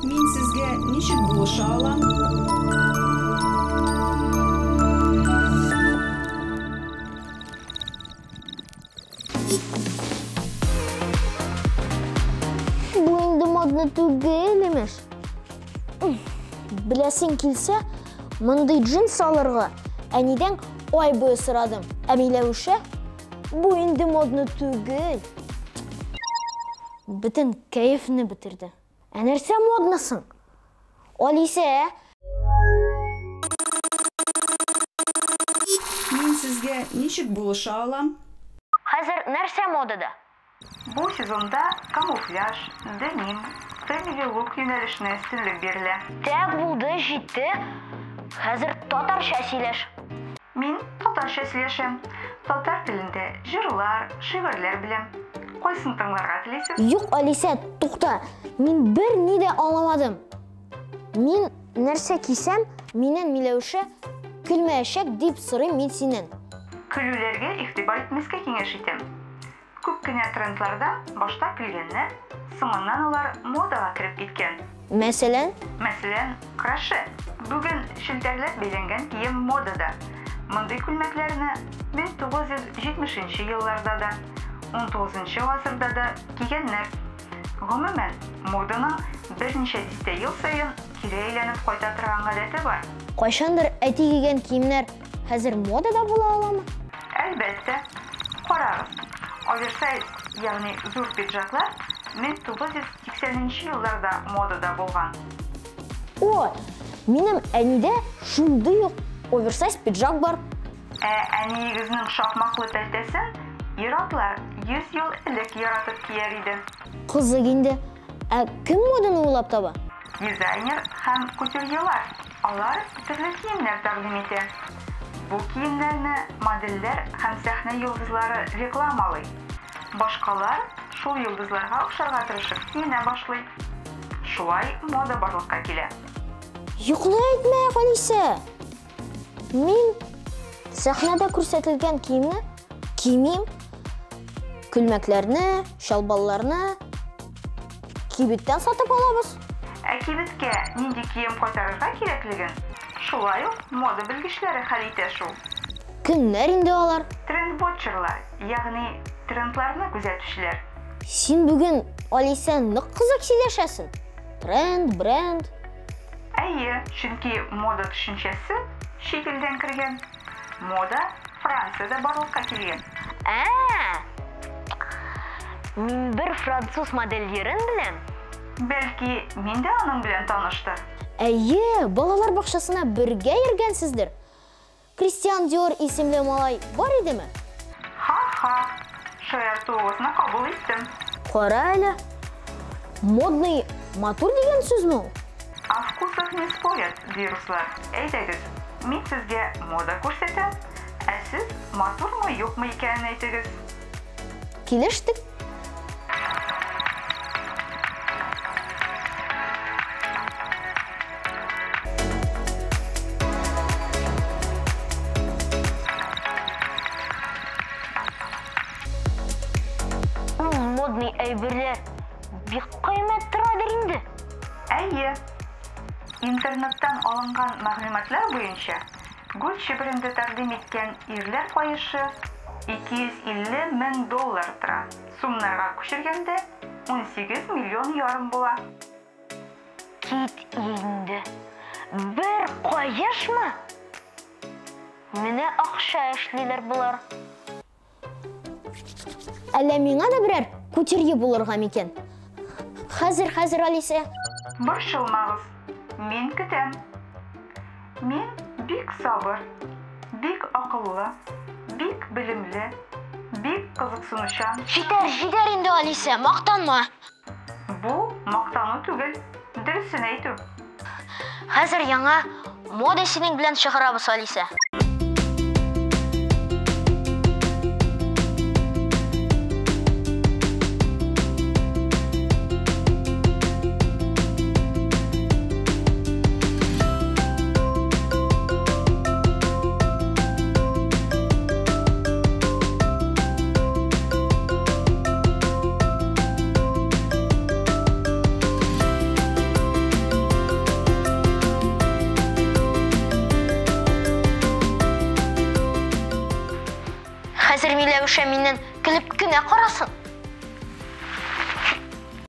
Мен сезгә ничек булыша алам? Бу инде модны түгел имеш. Беләсең килсә, мондый джинс алырга әнидән ай буе сорадым. Ә Миләүшә, бу инде модны түгел. Бөтен кәефне бетерде. Ә нәрсә моднысың? Алиса, Мен сезгә ничек булыша алам? хәзер нәрсә модада? Бу сезонда камуфляж, деним, фэмили лук юнәлешенә өстенлек бирелә. Тәк булды, җитте. Хәзер татарча сөйләш. Мин татарча сөйләшәм. Татар телендә җырлар, шигырьләр беләм. Кайсын тыңларга телисез? Юк, Алиса, тукта. Мин бер ни дә аңламадым. Мин нәрсә кисәм, миннән Миләүшә көлмәячәк дип сорыйм мин синнән. Көлүләргә игътибар итмәскә киңәш итәм. Күп кенә трендларда башта көлгәннәр, соңыннан улар модага кереп киткән. Мәсәлән, Мәсәлән, краше. Бүген шелтәрләп бәйләнгән кием модада. Мондый күлмәкләрне 1970 елларда да, 19 гасырда да кигәннәр. Гомумән, моданың берничә дистә ел саен кире әйләнеп кайта торган гадәте бар. кайчандыр әти кигән киемнәр хәзер модада була аламы? Әлбәттә, карагыз. Оверсайз, ягъни зур пиджаклар 1980 елларда модада булган. О, минем әнидә шундый ук оверсайз пиджак бар. Әниегезнең шакмаклы тәлтәсен ир-атлар 100 ел элек яратып кияр иде. Кызык инде. Ә кем моданы уйлап таба? Дизайнер һәм кутюрьелар. Алар төрле киемнәр тәкъдим итә. Бу киемнәрне модельләр һәм сәхнә йолдызлары рекламалый. Башкалар шул йолдызларга охшарга тырышып киенә башлый. Шулай мода барлыкка килә. Юклы әйтмә, Алиса. Мин сәхнәдә күрсәтелгән киемне кимим. Күлмәкләрне, шалбалларны кибеттән сатып алабыз. Кибеткә нинди кием кайтарырга кирәклеген шулай ук мода белгечләре хәл итә шул. Кемнәр инде алар? Трендвотчерлар, ягъни трендларны күзәтүчеләр. Син бүген Алиса нык кызык сөйләшәсең. Тренд, бренд. Әйе, чөнки мода төшенчәсе чит илдән кергән. Мода Франциядә барлыкка килгән. Мин бер француз модельерен беләм. Бәлки, мин дә аның белән таныштыр. Әйе, балалар бакчасына бергә йөргәнсездер. Кристиан Диор исемле малай бар идеме? Ха-ха, шаяртуыгызны кабул иттем. Кара әле. Модный матур дигән сүзме ул? О вкусах не спорят, вируслар. Әйдәгез, мин сезгә мода күрсәтәм, ә сез матурмы, юкмы икәнен әйтегез. Килештек. Модный әйберләр бик кыйммәт торадыр инде. Әйе, интернеттан алынган мәгълүматлар буенча, Gucci бренды тәкъдим иткән ирләр каешы $250 000 тора. Сумнарга күчергәндә 18 миллион ярым була. Кит инде. Бер каешмы? Менә акча эшлиләр булар. Әллә миңа да берәр күтәргә булырга микән? Хәзер, Алиса. Борчылмагыз, мин көтәм. Мин бик сабыр, бик акыллы, бик белемле, бик кызыксынучан. Җитәр инде, Алиса, мактанма. Бу мактану түгел, дөресен әйтү. Хәзер яңа мода синең белән чыгарабыз, Алиса. Хәзер Миләүшә миннән көлеп кенә карасын.